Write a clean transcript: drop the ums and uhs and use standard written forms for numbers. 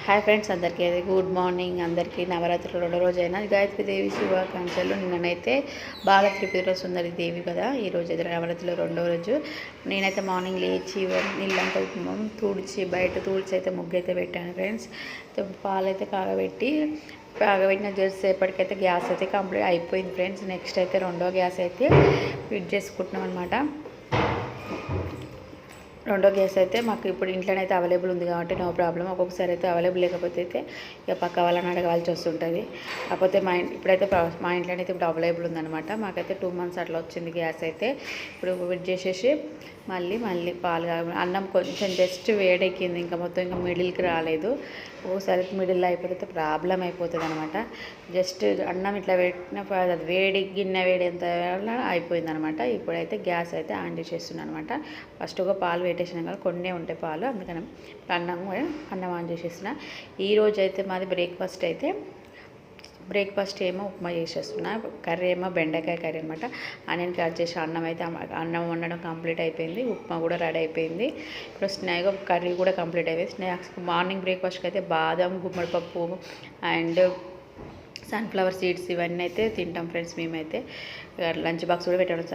Hi friends, అందరికీ good morning. అందరికీ నవరాత్రులు రెండో రోజైనా గాయత్రి దేవి శుభాకాంక్షలు. నిన్ననైతే బాల త్రిపుర సుందరి దేవి కదా, ఈరోజు అయితే నవరాత్రులు రెండో రోజు. నేనైతే మార్నింగ్ లేచి నీళ్ళంతా తుడిచి బయట తుడిచి అయితే ముగ్గు అయితే పెట్టాను ఫ్రెండ్స్. పాలైతే కాగబెట్టిన సేపటికైతే గ్యాస్ అయితే కంప్లీట్ అయిపోయింది ఫ్రెండ్స్. నెక్స్ట్ అయితే రెండో గ్యాస్ అయితే ఫిట్ చేసుకుంటున్నాం అనమాట. రెండో గ్యాస్ అయితే మాకు ఇప్పుడు ఇంట్లోనైతే అవైలబుల్ ఉంది కాబట్టి నో ప్రాబ్లం. ఒక్కొక్కసారి అయితే అవైలబుల్ లేకపోతే అయితే ఇక పక్క వాళ్ళని అడగాల్సి వస్తుంటుంది. కాకపోతే ఇప్పుడైతే మా ఇంట్లోనైతే ఇప్పుడు అవైలబుల్ ఉందన్నమాట. మాకైతే 2 months అట్లా వచ్చింది గ్యాస్ అయితే. ఇప్పుడు వెయిట్ చేసేసి మళ్ళీ పాలు అన్నం కొంచెం జస్ట్ వేడెక్కింది, ఇంకా మొత్తం ఇంకా మిడిల్కి రాలేదు. ఒకసారి మిడిల్లో అయిపోతే ప్రాబ్లం అయిపోతుంది అనమాట. జస్ట్ అన్నం ఇట్లా పెట్టిన అది వేడి గిన్నె వేడి ఎంత అయిపోయింది అనమాట. ఇప్పుడైతే గ్యాస్ అయితే ఆన్ చేసేస్తున్నాను అనమాట. ఫస్ట్గా పాలు పెట్టేసినాం కదా, కొన్ని ఉంటాయి పాలు, అందుకని అన్నం ఆన్ చేసేసిన. ఈరోజు అయితే మాది బ్రేక్ఫాస్ట్ ఏమో ఉప్మా చేసేస్తున్నా. కర్రీ ఏమో బెండకాయ కర్రీ అనమాట. ఆనియన్ కట్ చేసి అన్నం వండడం కంప్లీట్ అయిపోయింది. ఉప్మా కూడా రెడీ అయిపోయింది. ఇప్పుడు కర్రీ కూడా కంప్లీట్ అయిపోయింది. స్నాక్స్ మార్నింగ్ బ్రేక్ఫాస్ట్కి అయితే బాదం, గుమ్మడి పప్పు అండ్ సన్ఫ్లవర్ సీడ్స్ ఇవన్నీ అయితే తింటాం ఫ్రెండ్స్. మేమైతే లంచ్ బాక్స్ కూడా పెట్టడం